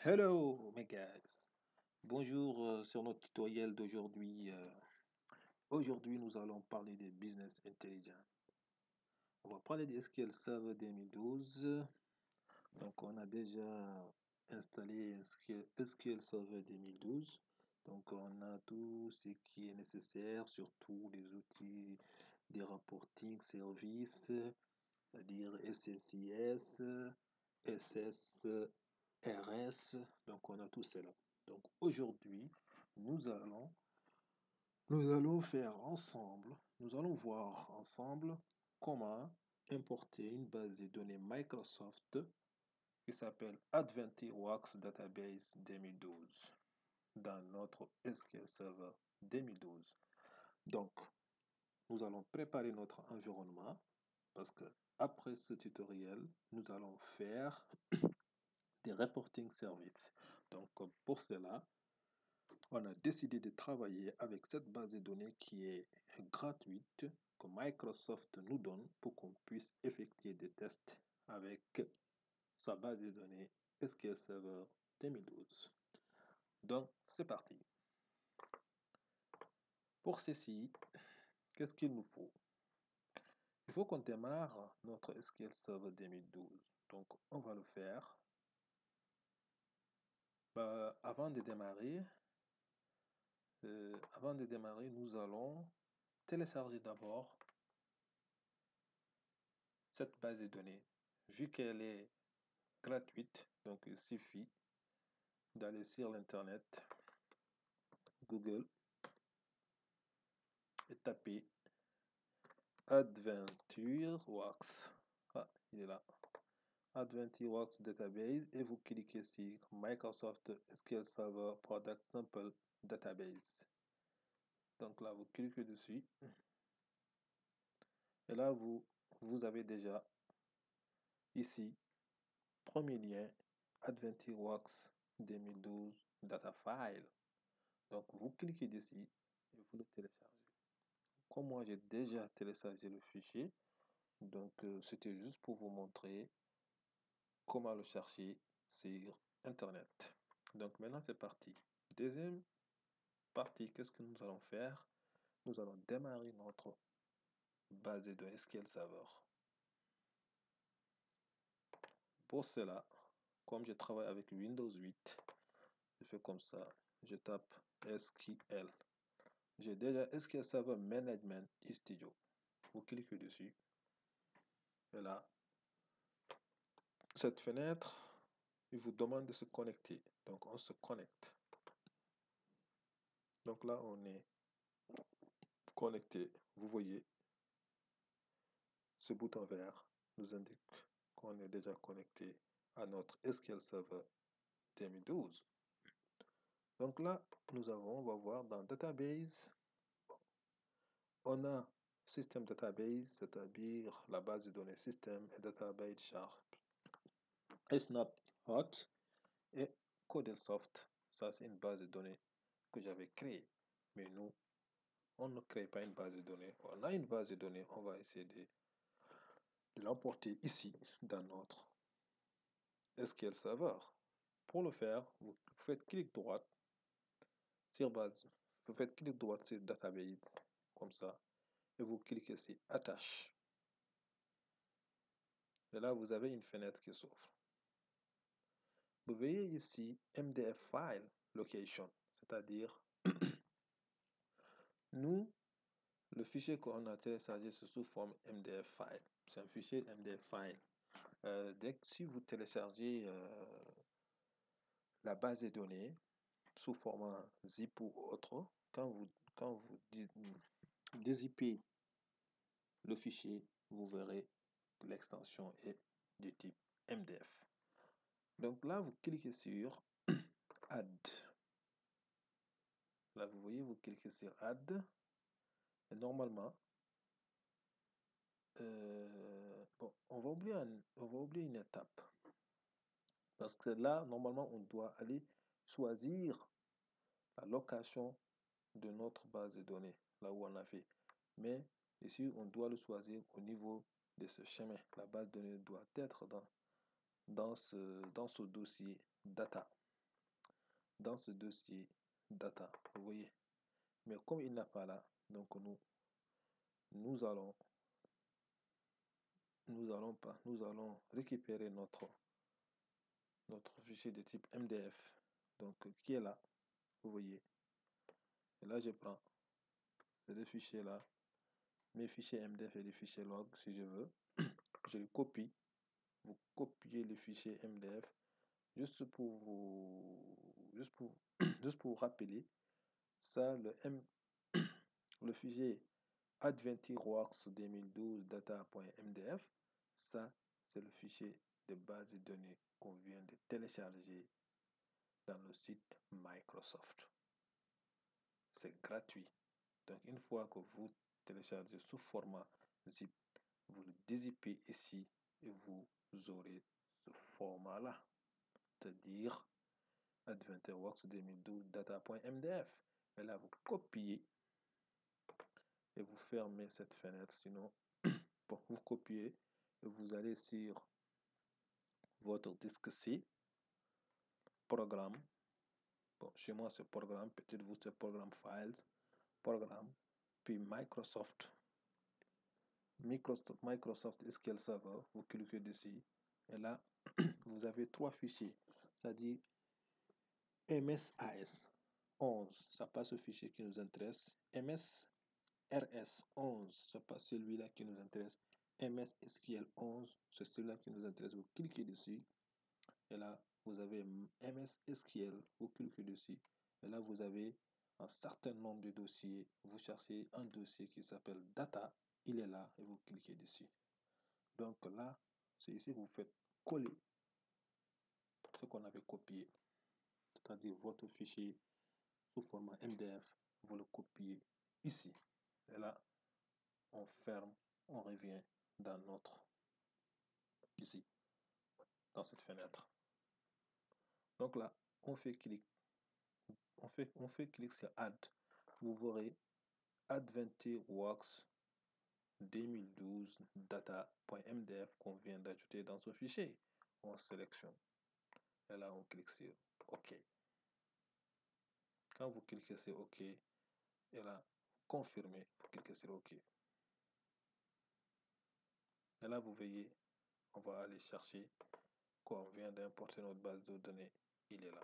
Hello, mes guys. Bonjour sur notre tutoriel d'aujourd'hui. Aujourd'hui, nous allons parler de business intelligence. On va parler de SQL Server 2012. Donc, on a déjà installé SQL Server 2012. Donc, on a tout ce qui est nécessaire, surtout les outils de reporting service, c'est-à-dire SSIS, SSRS. Donc, on a tout cela. Donc, aujourd'hui, nous allons, nous allons faire ensemble, nous allons voir ensemble comment importer une base de données Microsoft qui s'appelle AdventiWorks Database 2012 dans notre SQL Server 2012. Donc, nous allons préparer notre environnement parce que après ce tutoriel, nous allons faire des reporting services. Donc, pour cela, on a décidé de travailler avec cette base de données qui est gratuite que Microsoft nous donne pour qu'on puisse effectuer des tests avec sa base de données SQL Server 2012. Donc, c'est parti. Pour ceci, qu'est-ce qu'il nous faut? Il faut qu'on démarre notre SQL Server 2012. Donc, on va le faire. Avant de démarrer, nous allons télécharger d'abord cette base de données. Vu qu'elle est gratuite, donc il suffit d'aller sur l'internet, Google, et taper AdventiWorks. Ah, il est là. AdventiWorks Database et vous cliquez sur Microsoft SQL Server Product Sample Database. Donc là, vous cliquez dessus. Et là, vous avez déjà ici, premier lien, AdventiWorks 2012 Data File. Donc, vous cliquez dessus et vous le téléchargez. Comme moi, j'ai déjà téléchargé le fichier, donc c'était juste pour vous montrer comment le chercher sur Internet. Donc, maintenant, c'est parti. Deuxième partie, qu'est-ce que nous allons faire? Nous allons démarrer notre base de données SQL Server. Pour cela, comme je travaille avec Windows 8, je fais comme ça. Je tape SQL. J'ai déjà SQL Server Management Studio. Vous cliquez dessus. Et là, cette fenêtre, il vous demande de se connecter. Donc, on se connecte. Donc là, on est connecté. Vous voyez, ce bouton vert nous indique qu'on est déjà connecté à notre SQL Server 2012. Donc là, on va voir dans Database, on a System Database, c'est-à-dire la base de données système et Database Sharp. Snapshot et CodelSoft, ça c'est une base de données que j'avais créée. Mais nous, on ne crée pas une base de données. On a une base de données, on va essayer de l'emporter ici dans notre SQL Server. Pour le faire, vous faites clic droit sur base. Vous faites clic droit sur Database, comme ça, et vous cliquez sur Attache. Et là, vous avez une fenêtre qui s'ouvre. Vous voyez ici MDF File Location, c'est-à-dire nous, le fichier qu'on a téléchargé c'est sous forme MDF File. C'est un fichier MDF File. Si vous téléchargez la base de données sous format zip ou autre, quand vous dézippez le fichier, vous verrez que l'extension est du type MDF. Donc là, vous cliquez sur Add. Là, vous voyez, vous cliquez sur Add. Et normalement, on va oublier une étape. Parce que là, normalement, on doit aller choisir la location de notre base de données, là où on a fait. Mais ici, on doit le choisir au niveau de ce chemin. La base de données doit être dans ce dossier data. dans ce dossier data, vous voyez. Mais comme il n'a pas là, donc nous allons récupérer notre fichier de type MDF, donc qui est là, vous voyez. Et là, je prends ces deux fichiers là, mes fichiers MDF et les fichiers log, si je veux. Je le copie. Vous copiez le fichier MDF juste pour vous rappeler ça, le fichier AdventiWorks 2012 data.mdf, ça c'est le fichier de base de données qu'on vient de télécharger dans le site Microsoft. C'est gratuit. Donc une fois que vous téléchargez sous format zip, vous le dézippez ici et vous aurez ce format-là, c'est-à-dire AdventiWorks 2012 data.mdf. Et là, vous copiez et vous fermez cette fenêtre. Sinon, bon, vous copiez et vous allez sur votre disque C, programme. Bon, chez moi, c'est programme. Peut-être vous, c'est programme files, programme, puis Microsoft SQL Server. Vous cliquez dessus. Et là, vous avez trois fichiers. C'est-à-dire MSAS 11, ça passe ce fichier qui nous intéresse. MSRS 11, c'est pas celui-là qui nous intéresse. MSSQL 11, c'est celui-là qui nous intéresse. Vous cliquez dessus. Et là, vous avez MSSQL, vous cliquez dessus. Et là, vous avez un certain nombre de dossiers. Vous cherchez un dossier qui s'appelle Data. Il est là et vous cliquez dessus. Donc là, c'est ici que vous faites coller ce qu'on avait copié. C'est-à-dire votre fichier sous format MDF. Vous le copiez ici. Et là, on ferme, on revient dans notre, ici, dans cette fenêtre. Donc là, on fait clic sur Add. Vous verrez AdventiWorks 2012 data.mdf qu'on vient d'ajouter dans ce fichier. On sélectionne. Et là, on clique sur OK. Quand vous cliquez sur OK, et là, confirmez, vous cliquez sur OK. Et là, vous voyez, on va aller chercher quoi, on vient d'importer notre base de données. Il est là.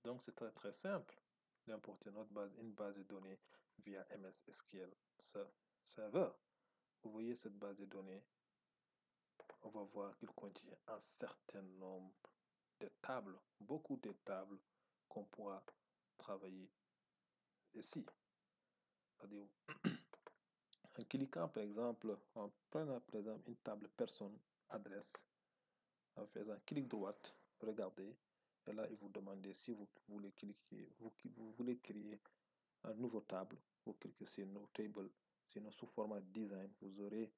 Donc, c'est très, très simple d'importer une base de données via MS SQL Server. Vous voyez cette base de données, on va voir qu'il contient un certain nombre de tables, beaucoup de tables qu'on pourra travailler ici. C'est-à-dire, en cliquant par exemple, en prenant par exemple une table personne, adresse, en faisant clic droite, regardez, et là il vous demande si vous voulez cliquer, vous voulez créer un nouveau table, vous cliquez sur No Table, sinon sous format design, vous aurez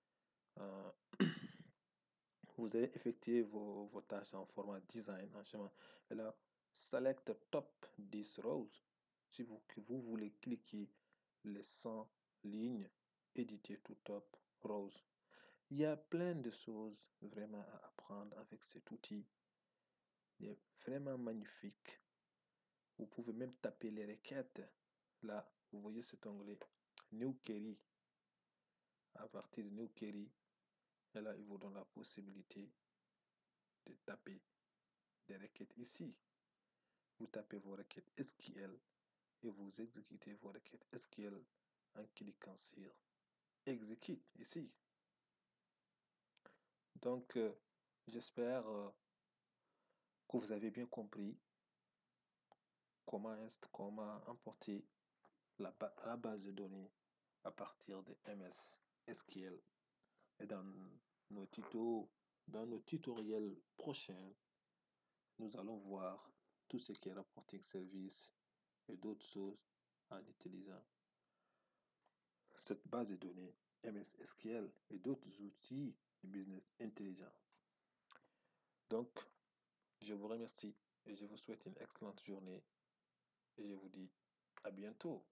effectué vos tâches en format design en chemin. Et là, select top 10 rows. Si vous voulez cliquer les 100 lignes, éditer tout top rows. Il y a plein de choses vraiment à apprendre avec cet outil. Il est vraiment magnifique. Vous pouvez même taper les requêtes. Là, vous voyez cet onglet New Query. À partir de New Query, et là, il vous donne la possibilité de taper des requêtes ici. Vous tapez vos requêtes SQL et vous exécutez vos requêtes SQL en cliquant sur Execute ici. Donc, j'espère que vous avez bien compris comment importer la base de données à partir de MS SQL. Et dans nos tutoriels prochains, nous allons voir tout ce qui est reporting service et d'autres choses en utilisant cette base de données MS SQL et d'autres outils de business intelligent. Donc, je vous remercie et je vous souhaite une excellente journée et je vous dis à bientôt.